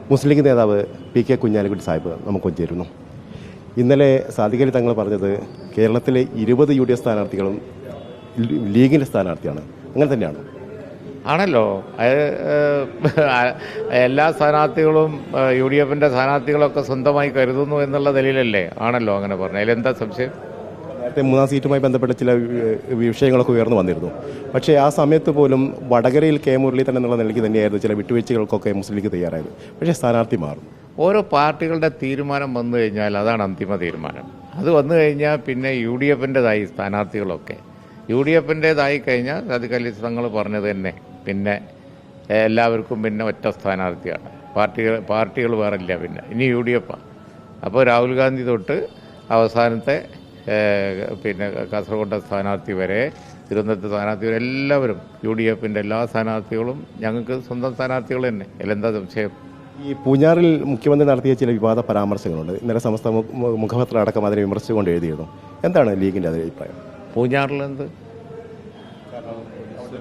മുസ്ലിം league നേതാവ് PK Kunhalikutty Sahib നമുക്കൊപ്പം ചേരുന്നു. ഇന്നലെ സാദിഖ് അലി തങ്ങൾ പറഞ്ഞത് കേരളത്തിലെ 20 UDF സ്ഥാനാർത്ഥികളും ലീഗിൻ്റെ സ്ഥാനാർത്ഥിയാണ്. അങ്ങനെ തന്നെയാണ് ആണല്ലോ. എല്ലാ സ്ഥാനാർത്ഥികളും UDFൻ്റെ സ്ഥാനാർത്ഥികളൊക്കെ സ്വന്തമായി കരുതുന്നു എന്നുള്ള ദലീലല്ലേ? ആണല്ലോ അങ്ങനെ പറഞ്ഞു. അതിലെന്താ സംശയം? നേരത്തെ 3-ാം സീറ്റുമായി ബന്ധപ്പെട്ട ചില വിഷയങ്ങളൊക്കെ ഉയർന്നു വന്നിരുന്നു. പക്ഷേ ആ സമയത്ത് പോലും വടകരയിൽ K മുരളീധരൻ എന്നുള്ള നിലയ്ക്ക് തന്നെയായിരുന്നു ചില വിട്ടുവീഴ്ചകൾക്കൊക്കെ മുസ്ലിം ലീഗ് തയ്യാറായത്. പക്ഷേ സ്ഥാനാർത്ഥി മാറും. ഓരോ പാർട്ടികളുടെ തീരുമാനം വന്നു കഴിഞ്ഞാൽ അതാണ് അന്തിമ തീരുമാനം. അത് വന്നു കഴിഞ്ഞാൽ പിന്നെ UDFൻ്റെതായി സ്ഥാനാർത്ഥികളൊക്കെ UDFൻ്റേതായി കഴിഞ്ഞാൽ സാദിഖ് അലി തങ്ങൾ പറഞ്ഞത് തന്നെ പിന്നെ എല്ലാവർക്കും പിന്നെ ഒറ്റ സ്ഥാനാർത്ഥിയാണ്. പാർട്ടികൾ വേറെ ഇല്ല. പിന്നെ ഇനി UDF. അപ്പോൾ രാഹുൽ ഗാന്ധി തൊട്ട് അവസാനത്തെ പിന്നെ കാസർഗോഡ് സ്ഥാനാർത്ഥി വരെ തിരുവനന്തപുരത്ത് സ്ഥാനാർത്ഥി വരെ എല്ലാവരും UDFൻ്റെ എല്ലാ സ്ഥാനാർത്ഥികളും ഞങ്ങൾക്ക് സ്വന്തം സ്ഥാനാർത്ഥികൾ തന്നെ. അതിലെന്താ സംശയം? ഈ പൂഞ്ഞാറിൽ മുഖ്യമന്ത്രി നടത്തിയ ചില വിവാദ പരാമർശങ്ങളുണ്ട്. ഇന്നലെ സമസ്ത മുഖപത്രം അടക്കം അതിനെ വിമർശിച്ചുകൊണ്ട് എഴുതിയിരുന്നു. എന്താണ് ലീഗിൻ്റെ അതിൻ്റെ അഭിപ്രായം? പൂഞ്ഞാറിലെന്ത്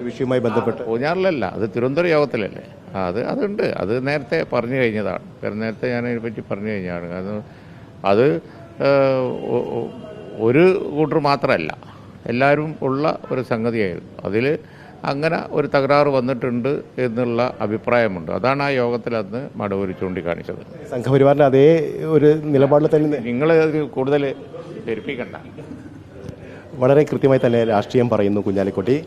വിഷയവുമായി ബന്ധപ്പെട്ട്? പൂഞ്ഞാറിലല്ല, അത് തിരുവനന്തപുരം യോഗത്തിലല്ലേ. അതുണ്ട്. അത് നേരത്തെ പറഞ്ഞു കഴിഞ്ഞതാണ്. നേരത്തെ ഞാനതിനെപ്പറ്റി പറഞ്ഞു കഴിഞ്ഞാണ്. അത് ഒരു കൂട്ടർ മാത്രമല്ല, എല്ലാവരും ഉള്ള ഒരു സംഗതിയായിരുന്നു. അതിൽ അങ്ങനെ ഒരു തകരാറ് വന്നിട്ടുണ്ട് എന്നുള്ള അഭിപ്രായമുണ്ട്. അതാണ് ആ യോഗത്തിൽ അന്ന് മടവൂർ ചൂണ്ടിക്കാണിച്ചത്. സംഘപരിവാറിൻ്റെ അതേ ഒരു നിലപാടിൽ തന്നെ നിങ്ങൾ കൂടുതൽ ധരിപ്പിക്കണ്ട. വളരെ കൃത്യമായി തന്നെ രാഷ്ട്രീയം പറയുന്നു കുഞ്ഞാലിക്കുട്ടി.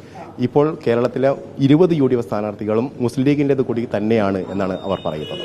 ഇപ്പോൾ കേരളത്തിലെ 20 UDF സ്ഥാനാർത്ഥികളും മുസ്ലിം ലീഗിൻ്റേത് കൂടി തന്നെയാണ് എന്നാണ് അവർ പറയുന്നത്.